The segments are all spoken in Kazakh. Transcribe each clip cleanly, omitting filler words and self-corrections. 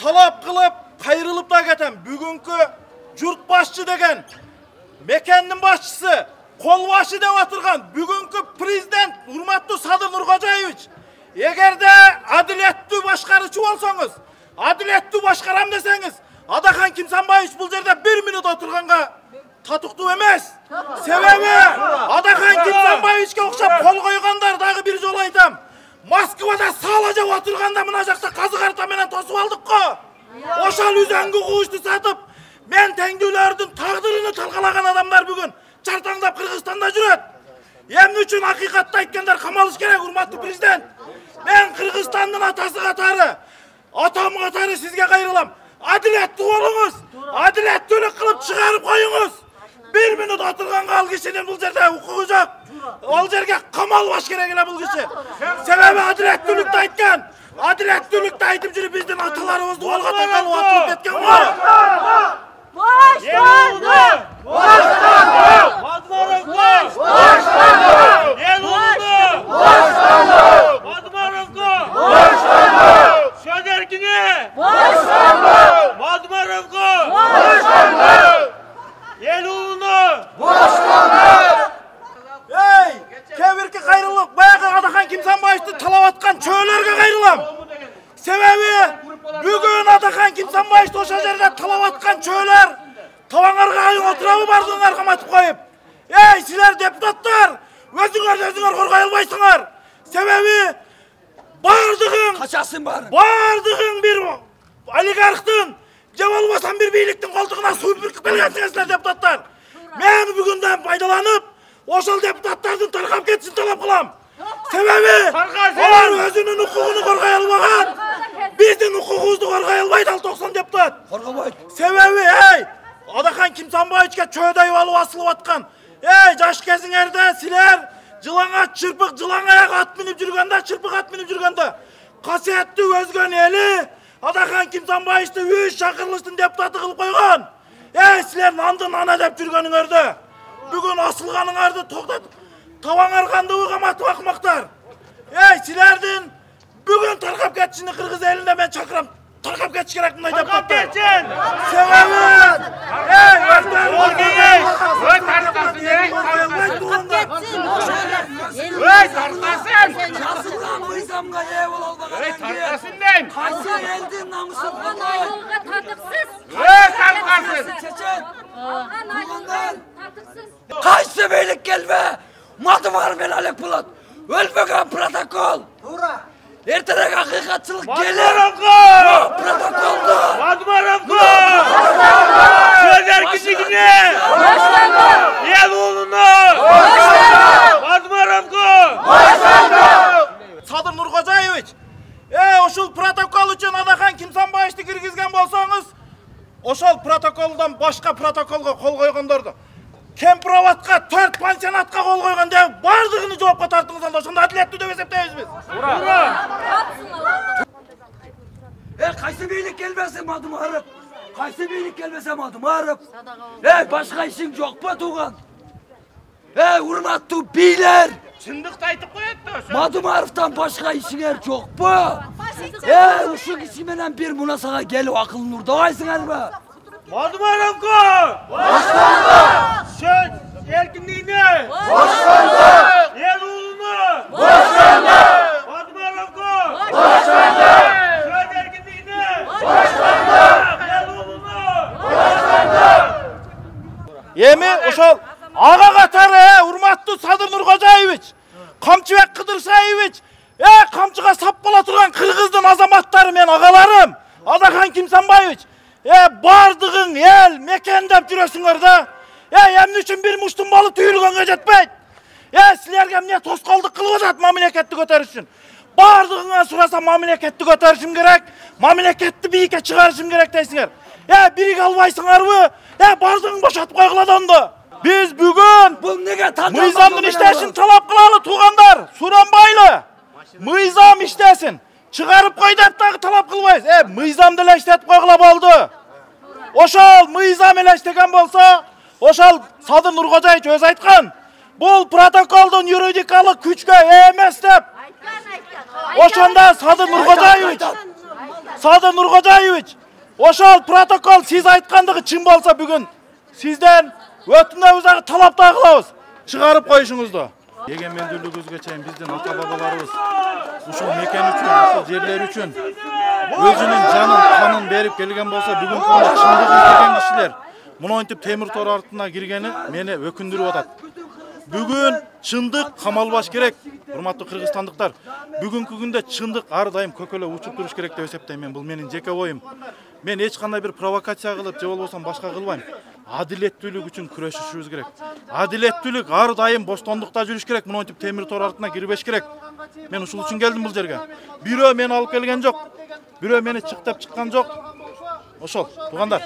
talap kılıp kayırılıp da ketem. Bugünkü jurt başçı degen mekanın başçısı kolbaşı dep atırgan bugünkü prezident hurmatlı Sadır Nurkojaevich eğer de adiletli başkarıcı olsanız, adiletli başkaram deseniz Adakan Kimsanbayevich bu yerde 1 minut oturganga tatıktı emez. Sebebi Adakan Kimsanbayevich'e okşap kol koyganlar dağı bir jol aytam. Moskvada salaca oturganda mına jakta kazı karta menen tosup aldık ko. Oşal üzengü kuştu satıp men tengdülerдің taqdırını talqalagan adamlar bugün çartаңдап Kırgızstanda жүрөt. Emni üçün hakikatты aytkanдар kamalış керек, hurmatlı prezident. Men Kırgızstandın atası katары, atam katары sizge kayırılam. Adiletli olunuz, adiletlilik kılıp çıkarıp koyunuz. 1 minut oturgan al kişinin bu yerde hukuku yok. Ol yerge kamalbaş gerek ele bu kişi. Sebebi adiletlilikte aytkan. Adiletlilikte aytıp жүрüp bizden atalarımızды olga takalı atılıp etken var. Başlandı! Başlandı! Madmarovko! Başlandı! Yelulundu! Başlandı! Madmarovko! Başlandı! Şöderkini! Başlandı! Madmarovko! Başlandı! Yelulundu! Başlandı! Hey! Kevirki kayrılık bayağı Adakan Kimsanbayevич'ti talap atkan çöğlerge kayırılam. Sebebi bugün Adakan Kimsanbayevich oşa yerde talap atkan çöğler tavanlarga ayın oturamı bardığınlar kamatıp koyup. Ey sizler deputatlar özüңөр korkay albaysыңар. Sebebi bardığın bir oligarktın je bolbosam bir beyliktin koltuğuna su bürküp kelgensingizler deputatlar. Men bugünden faydalanıp oşal deputatlardan tarkap ketsin talap kılam. Sebebi onlar özünün hukukunu korkay almagan. Bizden hukukumuzu korkay albaydı 90 deputat. Sebebi hey Adakan Kimsanbayevich'e çöğdeyip alıp asılıp atkan. Ey jaş keziңерде siler жылаңа çırpık жылаңа ayak at minip жүрgende çırpık at minip жүрgende kasiyetli özgön eli Adakan Kimsanbayevich'ti 3 şakırlıştın deputatı kılıp koygan. Ey siler nandı nana dep жүрgönүңөрдө bugün asılganыңарды toqtat tavanargandığı kamatıp akmaktar. Ey silerden bugün tarkap ketişini Kırgız elinde ben çakıram. Tarkap ketiş gerek bunday deputatlar. Tarkap ketişin! Sebebi! Ey özden! Öy tarkasın! Öy tarkasın! Yazılan mıyzamga ye olalmagan. Öy tarkasın den! Kaysa eldin namusun Algan ayolga tatıksız. Öy tarkasın! Çeçen. Algan ayolga tatıksız. Kaysa beylik gelme. Madı var ben Alek Bulat. Ölmegen protokol. Doğra. Erterek hakikatçılık gelir. Madmarovko! Protokolda. Madmarovko! Şöderkini! Yelulunu! Madmarovko! Sadır Nurkojaevich, oşul protokol üçün Adakan Kimsanbayevich'ti kirgizgen bolsaňyz, oşol protokoldan başka protokolga kol koygandardy. Kempirovatka 4 pansionatka kol koygan dep bardыгını жоопко тартыңыздар, ошондо адилеттүү деп эсептейбиz biz. Kaysa beylik gelmese madım harap. Kaysa beylik gelmese madım harap. Başka işin yok mu tuğan? Hurmatlı beyler. Çındıkta aytıp koyatdı. Madım haraptan başka işinger yok mu? Uşuk işi menen bir munasaga gelip akılın urda vaysınlar mı? Madmarovko! Başlandı! Söz erkinliğine! Başlandı! Yelulunu! Başlandı! Madmarovko! Başlandı! Söz erkinliğine! Başlandı! Yelulunu! Başlandı! Emi oşol ağa katары hurmatlı Sadır Nurkojaevich, Kamçıbek Kıdırsaevich, kamçıga sap bola turgan Kırgızdın azamattары men ağalarım, Adakan Kimsanbayevich. Bardığın el, mekan dep жүрөsүңөр da. Emni üçün bir muştun balı tüyülgönge jetpeyt. Silerge emne toskolдук kılıp atат mamleketти köteriş üçün. Bardığına surasa mamleketti köterişim gerek, mamleketти biyike çıkarışım gerek deysiңер. Birik albaysыңарбы? Bardığın boşatıp koygula dondu. Biz bugün mıyzamdın işleşin talap kılalı tuğandar, Suranbaylı. Mıyzam işlesin. Çıkarıp koy dep dagı talap kılbayız. Mıyzamdı ele işletip koygula boldu. Oşal mıyzam ele işlegen bolsa, oşal Sadır Nurkojaevich öz aytkan. Bul protokoldun yuridikalik küçke emes dep. Oşonda Sadır Nurkojaevich Sadır Nurkojayevich, ошол протокол siz ayткандыгы чын болса бүгүн сизден өтүнөбүз, талап да кылабыз. Чыгарып коюшуңузду. Эгемендүүлүгүбүзгө чейин биздин ата бабаларыбыз ушул мекен үчүн, ушул жерлер үчүн өзүнүн жанын, канын берип келген болса, бүгүн күндө чындык издеген кишилер монтип темир тор артына киргени мени өкүндүрүп атат. Бүгүн чындык камалбаш керек, урматтуу кыргызстандыктар. Бүгүнкү күндө чындык ар дайым көкөлө учуп туруш керек деп эсептейм. Бул менин жеке оюм. Мен эч кандай бир провокация кылып, же болбосо башка кылбайм. Адилеттүүлүк үчүн күрөшүшүбүз керек. Адилеттүүлүк ар дайым бостондукта жүрүш керек, монтип темир тор артына кирбеш керек. Мен ушул үчүн келдим бул жерге. Бирөө мени алып келген жок. Бирөө мени чыктап чыккан жок. Ошол, туугандар.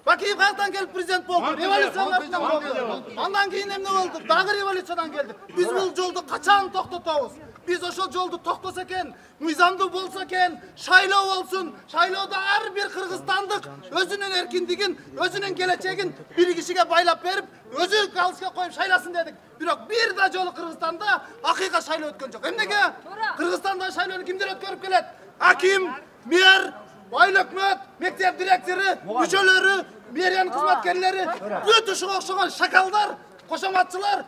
Бакиев каяктан келип президент болду? Революциянын болду. Андан кийин эмне болду? Дагы революциядан келди. Биз бул жолду качан токтотобуз? Биз ошол жолду токтосо экен, мыйзамдуу болсо экен, шайлоо болсун. Шайлоодо ар бир кыргызстандык өзүнүн эркиндигин, өзүнүн келечегин бир кишиге байлап берип, өзү галочка коюп шайласын дедик. Бирок бир да жолу Кыргызстанда акыйка шайлоо өткөн жок. Эмнеге? Кыргызстанда шайлоону кимдер өткөрүп келет? Аким, мэр, Айыл өкмөт, мектеп директору, мүчөлөрү, мэриянын кызматкерлери, бүт ушуга окшогон шакалдар, кошоматчылар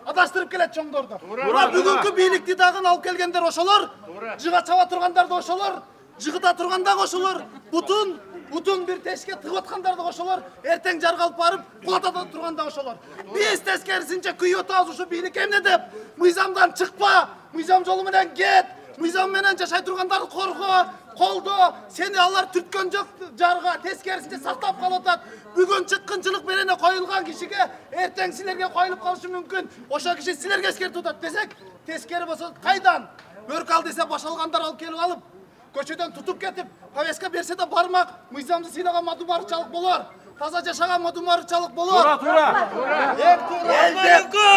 адаштырып келет чоңдорду. Бүгүнкү бийликти дагы алып келгендер ошолор, жыга чаба тургандар да ошолор, жыгыта турган да ошолор, бутун бир тешке тыгып аткандар да ошолор, эртең жарга алып барып, кулатата турган да ошолор. Биз тескерисинче күйүп атабыз ушу бийлик эмне деп? Мыйзамдан чыкпа, мыйзам жолу менен кет, мыйзам менен жашай тургандарды корго, колдо, сени алар түрткөн жок жарга, тескерисинче сактап калып атат. Бүгүн чыккынчылык менен коюлган кишиге эртең силерге коюлуп калышы мүмкүн. Ошол киши силерге эскертип атат десек, тескери болсо кайдан? Бөрк ал десе башалгандар алып келип алып, көчөдөн тутуп кетип, повестка берсе да бармак, мыйзамды сыйлаган мадумарчалык болор. Таза жашаган мадумарчалык болор.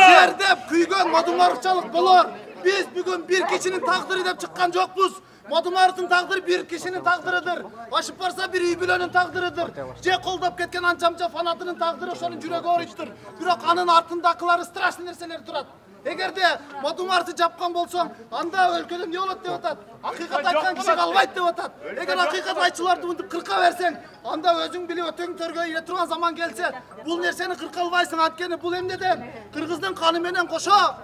Жердеп күйгөн мадумарчалык болор. Биз бүгүн бир кишинин тагдыры деп чыккан жокпуз. Мадумардын тагдыры бир кишинин тагдырыдыр. Ашып барса бир үй бүлөнүн тагдырыдыр. Же колдоп кеткен анчамча фанатынын тагдыры ошонун жүрөгү ооруйттур. Бирок анын артындакылары страшный нерселер турат. Эгерде мадумарды жапкан болсоң, анда өлкөдө эмне болот деп атат? Акыйкат айткан киши калбайт деп атат. Эгер акыйкат айтчыларды мынтип кырка берсең, анда өзүң билип өтөң төргө ийе турган заман келсе, бул нерсени кырка албайсың. Анткени бул эмне деп? Кыргыздын каны менен кошо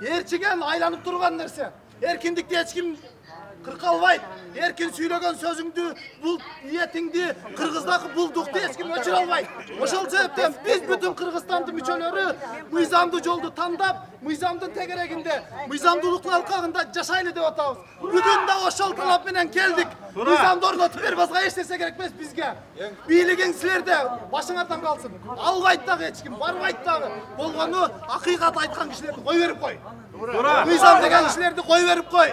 ээрчиген айланып турган нерсе. Эркиндикти эч ким кырка албайт. Эркин сүйлөгөн сөзүңдү, бул ниетиңди, кыргыздагы булдукту эч ким өчүрө албайт. Ошол себептен биз бүтүн Кыргызстандын мүчөлөрү мыйзамдуу жолду тандап, мыйзамдын тегерегинде, мыйзамдуулуктун алкагында жашайлы деп атабыз. Бүгүн да ошол талап менен келдик. Мыйзамды орнотуп берип, башка эч нерсе керек эмес бизге. Бийлигиң силерде башыңардан калсын. Албайт дагы эч ким, барбайт дагы. Болгону акыйкат айткан кишилерди кой берип кой. Мыйзам деген кишилерди кой берип кой.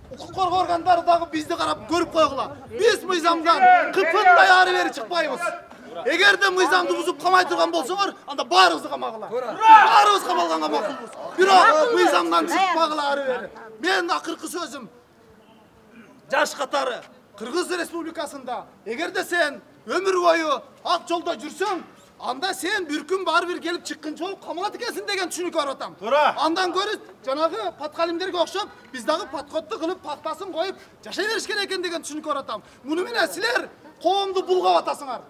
Укук коргоо органдары дагы бизди карап көрүп койгула. Биз мыйзамдан кыпындай ары бери чыкпайбыз. Эгерде мыйзамды бузуп камай турган болсоңор, анда баарыбызды камагыла. Баарыбыз камалганга макулбуз. Бирок мыйзамдан чыкпагыла ары бери. Мен акыркы сөзүм жаш катары Кыргыз Республикасында эгерде сен өмүр бою ак жолдо жүрсөң, анда сен бир күн баары бир келип чыккынчы болуп камалат экенсиң деген түшүнүккө барып атам. Андан көрү жанагы паткалимдерге окшоп, биз дагы паткотту кылып, пактасын коюп жашай бериш керек экен деген түшүнүккө барып атам. Муну менен силер коомду булгап атасыңар.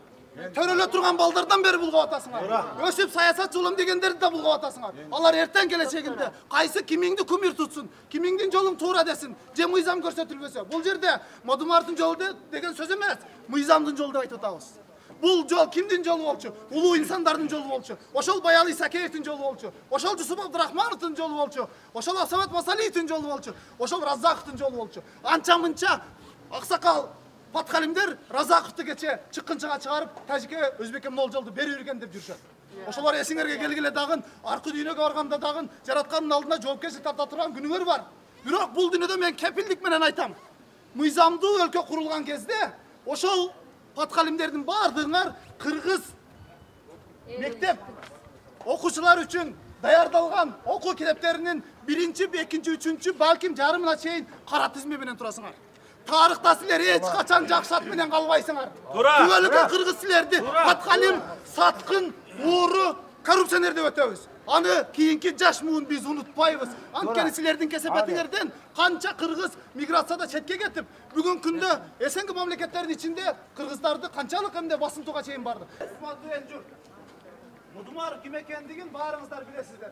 Төрөлө турган балдардан бери булгап атасыңар. Өсүп саясатчы болом дегендерди да булгап атасыңар. Алар эртең келечегинде кайсы кимиңди кумир тутсун, кимиңдин жолун туура десин, же мыйзам көрсөтүлбөсө. Бул жерде мадумардын жолу деген сөз эмес, мыйзамдын жолу деп айтып атабыз. Бул жол кимдин жолу болчу? Улуу инсандардын жолу болчу. Ошол Баял Исакеевдин жолу болчу. Ошол Жусуп Абдырахмановдун жолу болчу. Ошол Асамат Масалиевдин жолу болчу. Ошол Разаковдун жолу болчу. Анча-мынча аксакал паткалимдер Разаковду кече чыккынчыга чыгарып, тажике өзбекке могул жолду бери берген деп жүрүшөт. Ошолор эсиңерге келгиле дагы, аркы дүйнөгө барганда дагы жараткандын алдында жоопкерчилик тарта турган күнүңөр бар. Бирок бул дүйнөдө мен кепилдик менен айтам. Мыйзамдуу өлкө курулган кезде ошол паткалимдердин бардыгыңар кыргыз мектеп окуучулар үчүн даярдалган окуу китептеринин 1-чи, 2-чи, 3-чү, балким жарымына чейин кара тизме менен турасыңар. Тарыхта силер эч качан жакшат менен калбайсыңар. Түгөлүккө кыргыз силерди паткалим, саткын, ууру, коррупционер деп өтөбүз. Anı kiyinki jaş muğun biz unutpayız. Antkeni silerden kesepetilerden kança Kırgız migrasyada çetke getip bugün kunde esenki mamleketlerin içinde Kırgızlardı kançalık hem de basıntıga çeyin bardı. Esmaltı Encur. Mudumar kim ekendigin barыңızдар bilesizler.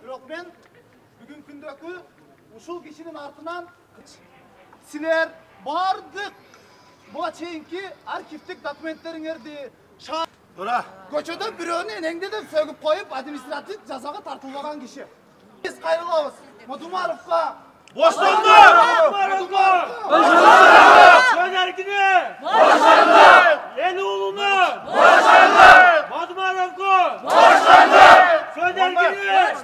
Biroq ben bugün kündökü uşul kişinin artından siler bardık. Bu çeyinki arşivtik dokumentleringерди Ura. Көчөдө бирөөнү энеңдеден сөгүп коюп административ жазага тартылбаган киши. Биз кайрылабыз. Мудумаровго Boşlandı! Söz erkini! Boşlandı! Eloğlu'nu! Boşlandı! Madumarovku! Boşlandı! Söz erkini!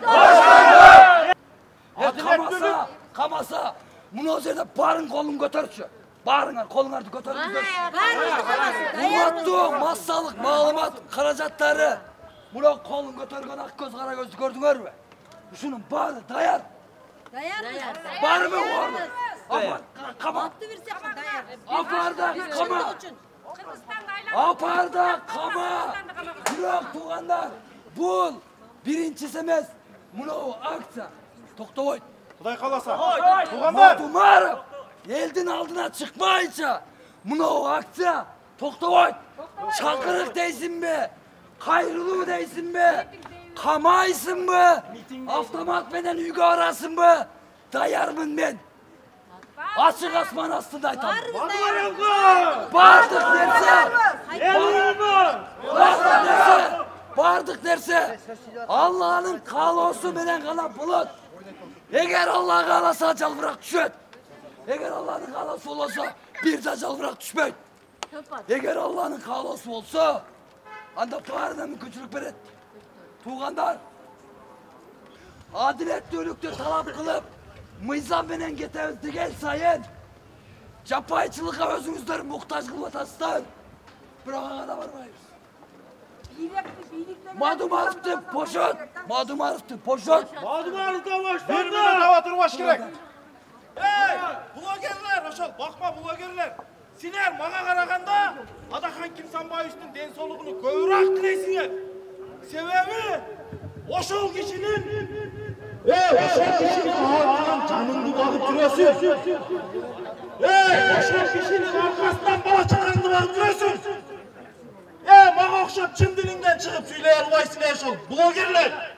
Boşlandı! Kamasa, bunu o yerde barın kolunu götürçü. Barınlar, kolunlarını götürçü. Umattu, massalık, malumat, karacatları. Bunu kolun götürgen akgöz, karagözü gördünger mi? Şunun barı dayar. Barı mı orada? Apar, kama. Aparda kama. Aparda kama. Bırak tuğanlar. Bul. Birincisi emez. Bunu aksa. Toktavoy. Kuday kalasa. Tuğanlar. Madumarov. Elden aldına çıkmayınca. Bunu aksa. Toktavoy. Çakırık değilsin mi? Kayrılığı değilsin mi? Kamaysın mı? Avtomat benden üge arasın mı? Dayarmın ben. Açık asman astında aytam. Madumarovku! Bardık derse. Eloğlu'nu! Bardık derse. Bardık derse. Allah'ın kalosu menen kala bulut. Eğer Allah kalasa acal bırak düşet. Eğer Allah'ın kalası olsa bir de acal bırak düşmeyin. Eğer Allah'ın kalası olsa anda bağrına mümkünçülük beret. Tuğanlar, adiletli ölükte talap kılıp, mıyzam benen getemiz digel sayın. Japayçılığa özünüzler muhtaç kılvatasızlar. Bırakana da varmayız. Madumarov'tu poşet, Madumarov'tu poşet. Madumarov'da Bir boşlandı! minut hava durmaş gerek. Hey! Blogerler, hoşal bakma blogerler. Siler bana karaganda Adakan Kimsanbayev'in densoluğunu kövrак dileysinler. Sebebi oşol kişinin ağırdan canını bakıp duruyorsun. Oşol kişinin arkasından bala çıkanını bakıp duruyorsun. Bana okşap çın dilinden çıkıp söyleye almaysın oşol blogerler.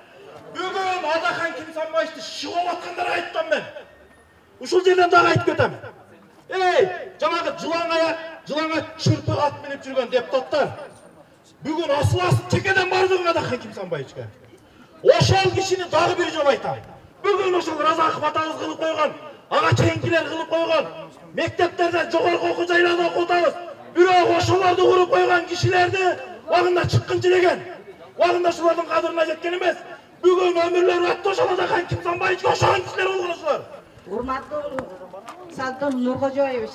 Bugün Adakan Kimsanbayev'di şıva batkanlara ayttan ben. Uşul yerden daha ayıp götem. Жаңағы жылаңа çırpı at minip жүрген депутаттар. Bugün asıl çekeden bardığın Adakan Kimsanbayev'e. Oşal kişini dağı bir jol aytam. Bugün oşal Razakov atağız kılıp koygan, ağa çeyinkiler kılıp koygan, mekteplerden jogarkı okuu jaylarında okutabız. Bирок oşalardı kurup koygan kişilerdi vagında çıkkınçı degen. Vagında şulardan kadırına jetken emez. Bugün ömürler attı oşal Adakan Kimsanbayev'e oşalan kişiler olgun oşalar. Урматтуу Салтан Нуркожоевич,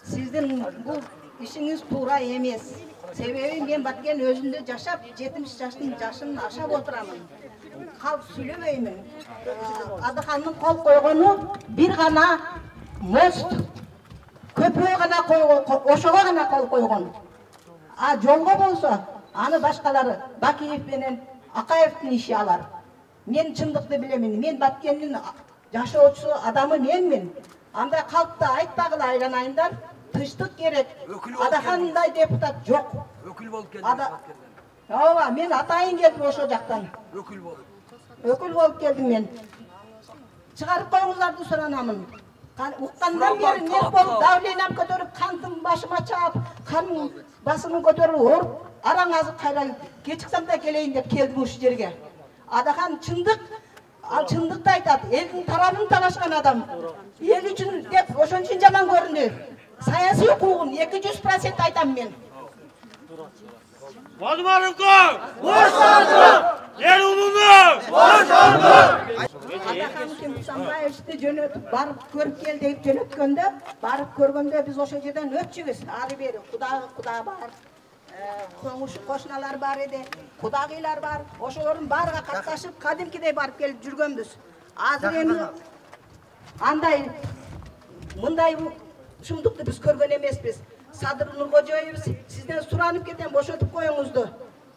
сиздин бул ишиңиз туура эмес. Себеби мен баткен өзүндө жашап 70 жаштын жашын ашап отурамын. Калп сүйлөбөймүн. Адакандын кол койгону бир гана мост көпөө гана ошого гана кол койгон. А жолго болсо аны башкалары Бакиев менен Акаевдин иши алар. Мен чындыкты билемин. Мен баткендин жашоочу адамы менмин. Андай калпты айтпагыла айланайындар. Тынчтык керек. Адакандай депутат жок. Ökül bolup geldi. Ооба, мен атайын келдим ошо жактан. Ökül bolup. Өкүл болуп келдим мен. Чыгарып коюңуздарды суранамын. Уккандан бери не болуп давлением көтөрүп, кантым башыма чаап, каным басымын көтөрүп ооруп, араң азыр кайра кечиксем да келейин деп келдим ушул жерге. Адахан чындык, ал чындыкты айтат. Элдин тарабын талашкан адам. Эл үчүн деп ошон үчүн жаман көрүндү. Саясий укугун 200% айтам мен. Madumarovku! Boşlandı! Eloğlu'nu! Boşlandı! Adakan Kimsanbayev'ti jönөтүп барып көрүп кел деп жөнөткөндө, барып көргөндө биз ошол жерден өтчүбүз. Ары бери куда бар. Кошуналар бар эди, кудагыйлар бар. Ошолордун баарыга катташып, кадимкидей барып келип жүргөнбүз. Азыр эми мындай чындыкты биз көргөн эмеспиз. Садыр Нуркожоевич, сизден суранып кетем, бошотуп коюңузду.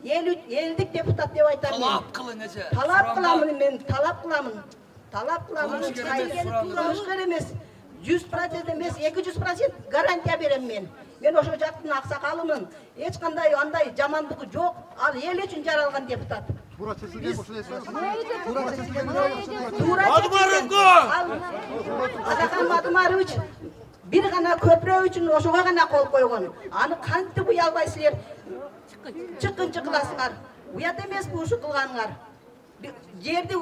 Eldik deputat dep aytam. Talap kılın ece. Talap kılamın men, talap kılamın. Talap kılamın. Kılıçkar emes. 100% emes, 200% garantiya berem men. Men oşo jактын аксакалымын. Эч кандай андай жамандыгы жок. Ал эл үчүн жаралган депутат. Тура чечилген ушул эсеси. Атакан Мадумарович бир гана көпүрө үчүн ошого гана кол койгон. Аны кантип уя албайсыздар? Чыккынчы кыласыңар. Уят эмеспи ушу кылганыңар? Жерди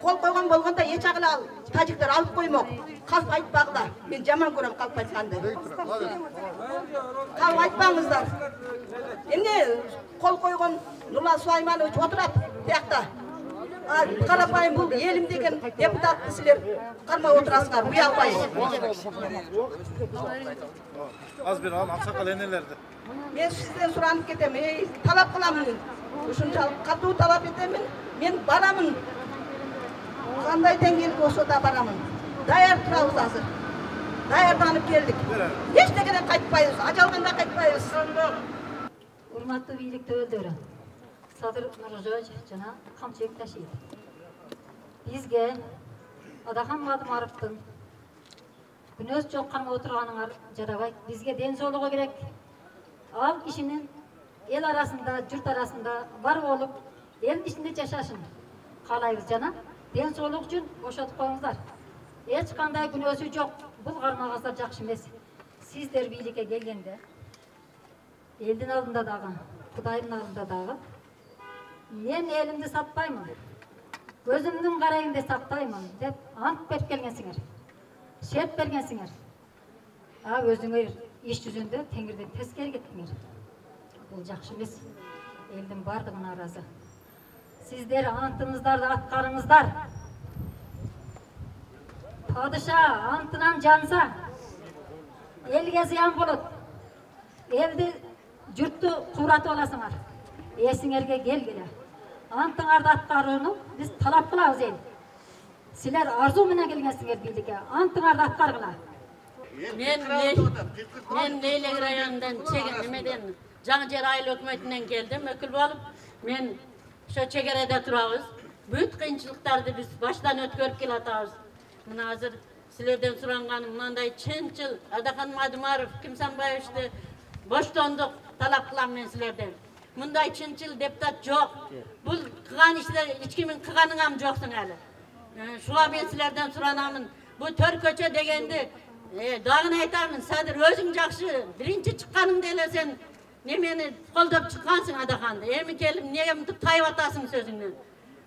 кол койгон болгондо эч агыла тажиктер алып коймок. Калп айтпагыла. Мен жаман көрөм калп айтканды. Калп айтпаңыздар. Эмне кол койгон Нурлан Сулайманович отурат тиякта. Карапайым бул элим деген депутатты силер кармап отурасыңар, уя албайсыз. Az bir al, aksakal enelerde. Мен сизден суранып кетем, талап кыламын. Ушунчалык катуу талап этемин. Мен барамын. Кандай деңгээлге болсо да барамын. Даяр турабыз азыр. Даярданып келдик. Эчтекеден кайтпайбыз, ажалганда кайтпайбыз. Урматтуу бийлик төбөлдөрү, Садыр Нуржой жана Камчек Ташиев. Бизге Адахан Мадумаровдун күнөөсү жок кармап отурганыңар жарабайт. Бизге ден соолугу керек. Ал кишинин эл арасында, журт арасында бар болуп, эл ичинде жашашын каалайбыз жана ден соолук үчүн бошотуп коюңуздар. Эч кандай күнөөсү жок. Бул кармагыңыздар жакшы эмес. Сиздер бийликке келгенде элдин алдында дагы, Кудайдын алдында дагы мен элимди сатпаймын, көзүмдүн карайында сактаймын деп ант берип келгенсиңер. Шерт бергенсиңер. Өзүңөр иш жүзүндө теңирден тескери кеттиңер. Бул жакшы эмес. Элдин бардыгына ыраазы. Сиздер антыңыздарды аткарыңыздар. Падыша антынан жанса, элге зыян болот. Элди жұртты куратып аласыңар. Эсиңерге келгиле. Антыңарды аткарууну биз талап кылабыз ел. Силер арзу менен келгенсиңер бийликке. Антыңарды аткаргыла. Мен Leylek rayonundan Çegere'den Жаңы Жер айыл өкмөтүнөн келдим, өкүл болуп. Мен ошо чегереде турабыз. Бүт кыйынчылыктарды биз баштан өткөрүп келатабыз. Мына азыр силерден суранганым мындай чынчыл Адахан Мадумаров, Кимсанбаевичти боштондук талап кылам мен силерден. Мындай чынчыл депутат жок. Бул кылган иштер эч кимин кылганыңам жоксуң эле. Шуга мен силерден суранамын. Бу Төркөчө дегенди дагы айтамын, Садыр өзүң жакшы, биринчи чыкканыңда эле сен немени колдоп чыккансың Адаханды. Эми келип эмнеге мынтип тайып атасың сөзүңдөн?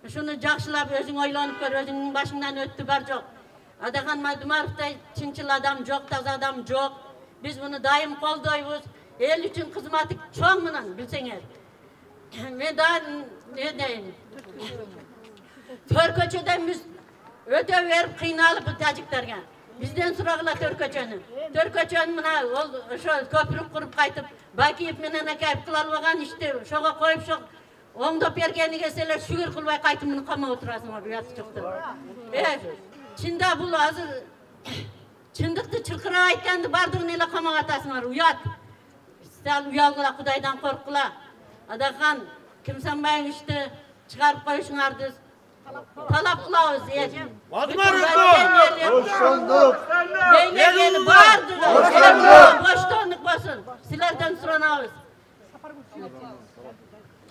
Шуну жакшылап өзүң ойлонуп көр, өзүңдүн башыңдан өттү бар жок. Адахан Мадумаровдай чынчыл адам жок, таза адам жок. Биз муну дайым колдойбуз. Эл үчүн кызматы чоң мынан, билсеңер. Мен да не дейин? Төркөчөдөн биз өтө берип кыйналып бул тажиктерге. Бизден сурагыла Төркөчөнү. Төркөчөнү мына ошо көпүрүк куруп кайтып, Бакиев менен акайып кыла албаган ишти ошого коюп шок оңдоп бергениге эле шүгүр кылбай кайтып муну камап отурасыңар, уят чыкты. Чында бул азыр чындыкты чыркырап айтканды бардыгын эле камап атасыңар, уят. Сал уялгыла, Кудайдан коркула. Адахан Кимсанбаевичти чыгарып коюшуңарды талап кылабыз. Boştonduk. Leylek bardыгы боштондук болсун. Силерден суранабыз.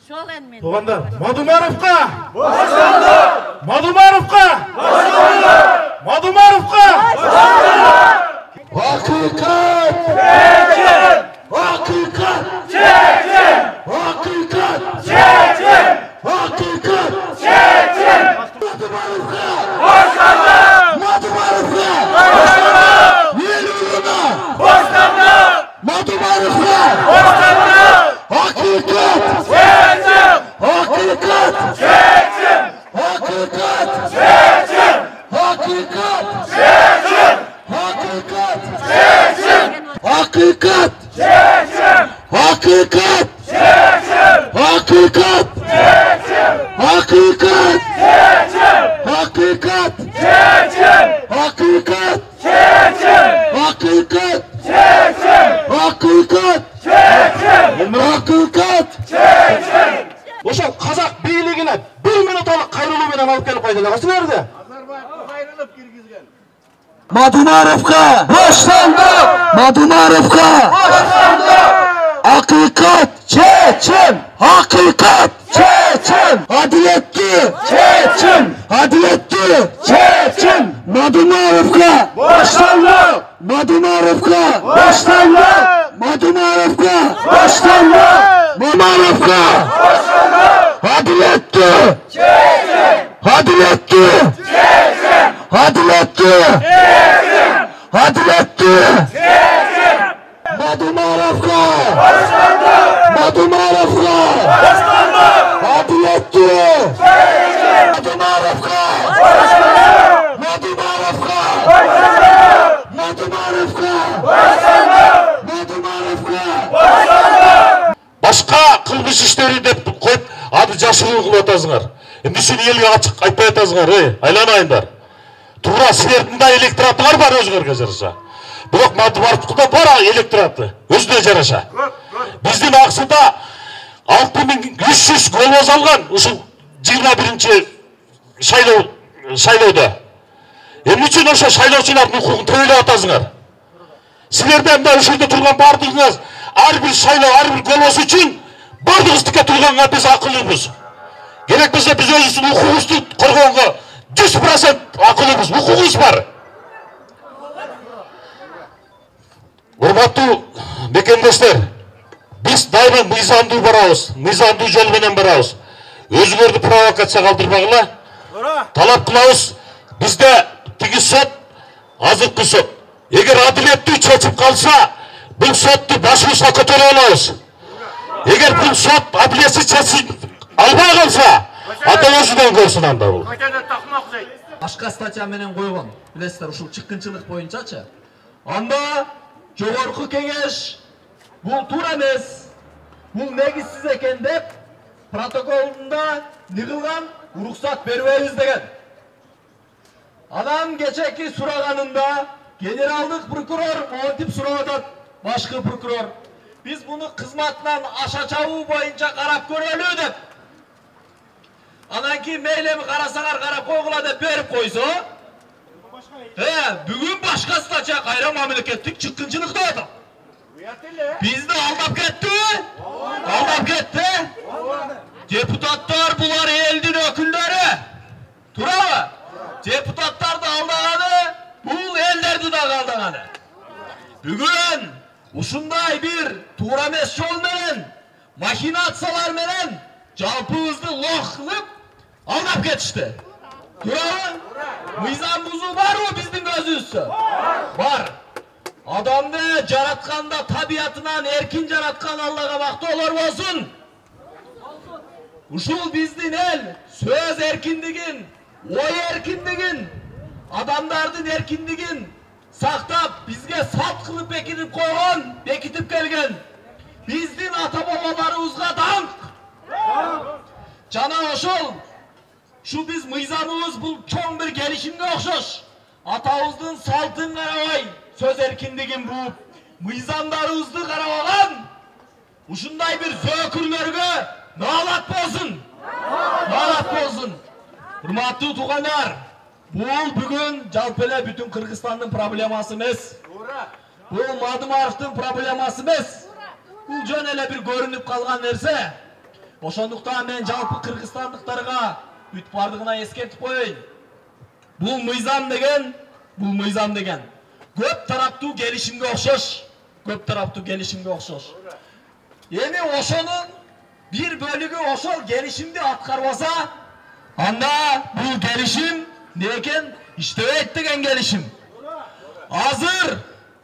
Şol enmen. Tuğanlar, Madumarovka! Boşlandık! Madumarovka! Boşlandık! Madumarovka! Boşlandık! Hakikat! Çeçen! Hakikat! Çeçen! Hakikat! Çeçen! Hakikat! Çeçen! Madumarovka! Boşlandık! Madumarovka! Boşlandık! Yer uğruna! Boşlandık! Madumarovka! Boşlandık! Hakikat! Çeçen! Hakikat! Çeçen! Hakikat! Çeçen! Hakikat! Çeçen! Hakikat! Çeçen! Hakikat! Çeçen! Hakikat! Çeçen! Hakikat! Çeçen! Hakikat! Çeçen! Hakikat! Çeçen! Hakikat! Çeçen! Hakikat! Çeçen! Hakikat! Çeçen! Hakikat! Çeçen! ошол казак бийлигине 1 минуталык кайрылуу менен алып келип пайдаланасың nerede? Madumarovka başlandı. Madumarovka başlandı. Hakikat Çeçen. Hakikat Çeçen. Adaletli Çeçen. Adaletli Çeçen. Madumarovka başlandı. Madumarovka başlandı. Madumarovka başlandı. Madumarovka başlandı. Adaletli Çeçen. Adaletli Çeçen. Adaletli Çeçen. Adaletli Çeçen. Madumarovka başlandı. Madumarovka başlandı. Adaletli Çeçen. Madumarovka başlandı. Madumarovka başlandı. Madumarovka başlandı. Madumarovka başlandı. Başka kılmış işleri de koyup adı jaşırуу kılıp atasыңар. Endi seni elge açık aytпай атасыңар, айланайындар. Тура силердин да электоратыңар бар өзүңөргө жараша. Бирок Мадумаровдукта бар электораты өзүнө жараша. Биздин Аксуда 6300 голос алган ушул 21-чи шайлоодо. Эмне үчүн ошо шайлоочулардын укугун төбөлөп атасыңар? Силерден да ушурда турган бардыгыңыз ар бир шайлоо, ар бир голос үчүн бардыгыбыз тике турганга биз акыллуубуз. Керек болсо биз өзүбүздүн укугубузду коргоого 100% акыллуубуз, укугубуз бар. Урматтуу мекендештер, биз дайыма мыйзамдуу барабыз, мыйзамдуу жол менен барабыз. Өзүңөрдү провокация калтырбагыла. Талап кылабыз, бизде тиги сот, азыркы сот. Эгер адилеттүү чечип калса, бул сотту башыбызга көтөрө алабыз. Эгер бул сот адилетсиз чечип албай калса, ата өзүнөн көрсүн анда бул. Башка статья менен койгон, билесиздер, ушул чыккынчылык боюнчачы. Анда жогорку кеңеш бул туура эмес, бул негизсиз экен деп протоколунда нигылган уруксат бербейбиз деген. Анан кечеки сураганында генералдык прокурор монтип сурап атат, башкы прокурор. Биз буну кызматынан аша чабуу боюнча карап көрөлү деп. Анан кийин мейлеми карасаңар карап койгула деп берип койсо, бүгүн башка статья кайра мамлекеттик чыккынчылык деп атат. Бизди алдап кетти. Алдап кетти. Депутаттар булар элдин өкүлдөрү. Туурабы? Депутаттарды алдаганы, бул элдерди да алдаганы. Бүгүн ушундай бир туура эмес жол менен, махинациялар менен жалпыбызды лох кылып алдап кетишти. Туурабы? Мыйзам бузуу барбы биздин көзүбүздө? Бар. Адамды жаратканда табиятынан эркин жараткан Аллага мактоолор болсун. Ушул биздин эл сөз эркиндигин, ой эркиндигин, адамдардын эркиндигин сактап, бизге сат кылып бекитип келген. Биздин ата-бабаларыбызга даңк. Жана ошол биз мыйзамыбыз бул чоң бир келишимге окшош. Атабыздын салтын карабай, сөз эркиндигин бууп, мыйзамдарыбызды карабаган ушундай бир зөөкүрлөргө наалат болсун. Наалат болсун. Урматтуу туугандар, бул бүгүн жалпы эле бүтүн Кыргызстандын проблемасы эмес. Бул Мадумаровдун проблемасы эмес. Бул жөн эле бир көрүнүп калган нерсе. Ошондуктан мен жалпы кыргызстандыктарга бүт бардыгына эскертип коеюн. Бул мыйзам деген көп тараптуу келишимге окшош. Көп тараптуу келишимге окшош. Эми ошонун бир бөлүгү ошол келишимди аткарбаса, анда бул келишим не экен? Иштебейт деген келишим. Азыр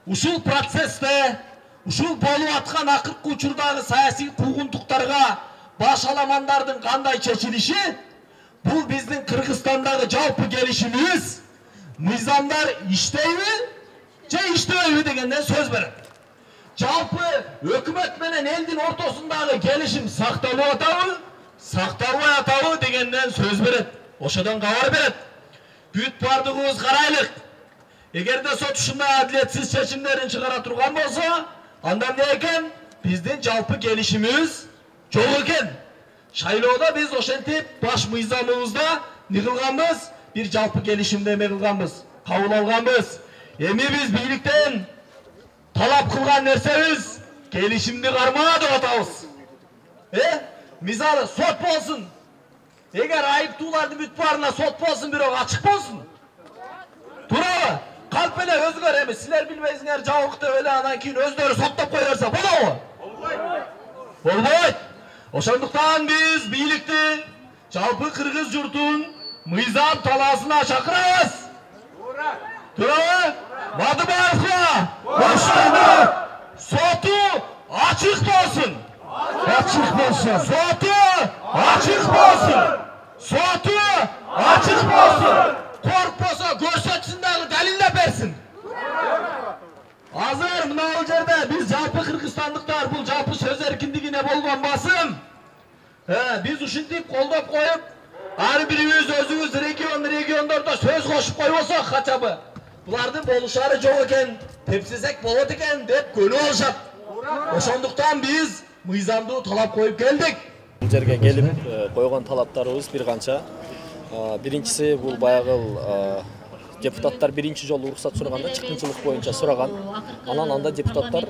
ушул процессте, ушул болуп аткан акыркы учурдагы саясий куугунтуктарга баш аламандардын кандай чечилиши, бул биздин Кыргызстандагы жалпы келишимибиз, мыйзамдар иштейби же иштебейби дегенден сөз берет. Жалпы өкмөт менен элдин ортосундагы келишим сакталып атабы, сакталбай атабы дегенден сөз берет. Ошодон кабар берет. Бүт бардыгыбыз карайлык. Эгерде сот ушундай адилетсиз чечимдерин чыгара турган болсо, анда эмне экен? Биздин жалпы келишимибиз жок экен. Шайлоодо биз ошентип баш мыйзамыбызда не кылганбыз? Bir жалпы келишимди эме кылганбыз, кабыл алганбыз. Эми биз бийликтен талап кылган нерсебиз келишимди кармаа деп атабыз. Мисалы сот болсун. Эгер айыптуулардын бүт баарына сот болсун, бирок ачык болсун. Туурабы? Калп эле өзгөр эми силер билбейсиңер жабык деп эле анан кийин өздөрү соттоп кое берсе болобу? Болбойт. Ошондуктан биз бийликти жалпы кыргыз журтун мыйзам талаасына чакырабыз. Туурабы? Мадыбаевга ошондо соту ачык болсун. Ачык болсун. Соту ачык болсун. Соту ачык болсун. Коркпосо көрсөтсүн дагы далилдеп берсин. Азыр мына жерде биз жалпы кыргызстандыктар бул жалпы сөз эркиндигине болгон басым. Биз ушинтип колдоп коюп, ар бирибиз өзүбүз региондордо сөз кошуп койбосок качабы. Булардын болушары жок экен, тепсизек болот экен деп көнүп алышат. Ошондуктан биз мыйзамдуу талап коюп келдик. Бул жерге келип койгон талаптарыбыз бир канча. Биринчиси бул баягы депутаттар биринчи жолу уруксат сураганда чыккынчылык боюнча сураган. Анан анда депутаттар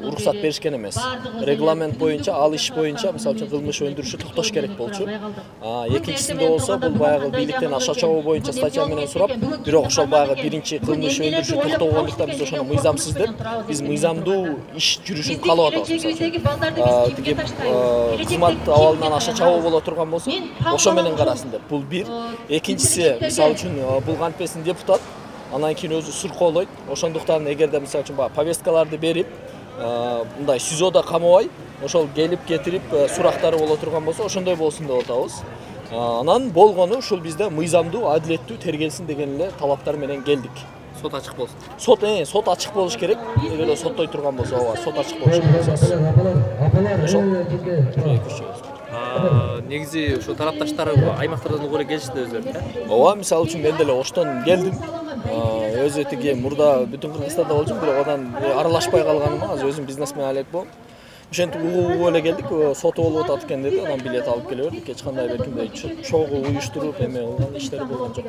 уруксат беришкен эмес. Регламент боюнча, ал иш боюнча, мисалы үчүн кылмыш өндүрүшү токтош керек болчу. Экинчисинде болсо бул баягы бийликтен акча чогуу боюнча статья менен сурап, бирок ошол баягы биринчи кылмыш өндүрүшү токтогондуктан биз ошону мыйзамсыз деп, биз мыйзамдуу иш жүрүшүн каалап атабыз. Тиги кызмат абалынан акча чогуу боло турган болсо, ошо менен карасын деп. Бул бир. Экинчиси, мисалы үчүн бул кантпесин депутат, анан кийин өзү суркоолойт. Ошондуктан эгерде мисалы үчүн повесткаларды берип, мындай СИЗОдо камабай, ошол келип кетирип сурактары боло турган болсо, ошондой болсун деп атабыз. Анан болгону ушул бизде мыйзамдуу, адилеттүү тергелсин деген эле талаптар менен келдик. Сот ачык болсун. Сот ачык болуш керек. Эгерде соттой турган болсо, ооба, сот ачык болуш керек. Негизи ошо тарапташтар аймактардан угу эле келишти өздөрү. Ооба, мисалы үчүн мен деле Оштон келдим. Өзү тиги мурда бүтүн Кыргызстанда болчумун, бирок одан аралашпай калганыма, азыр өзүм бизнесмен алек болуп. Ошентип угуу эле келдик, соту болуп атат экен деди, анан билет алып келе бердик. Эч кандай беркимдей чогуу уюштуруп эме кылган иштери болгон жок.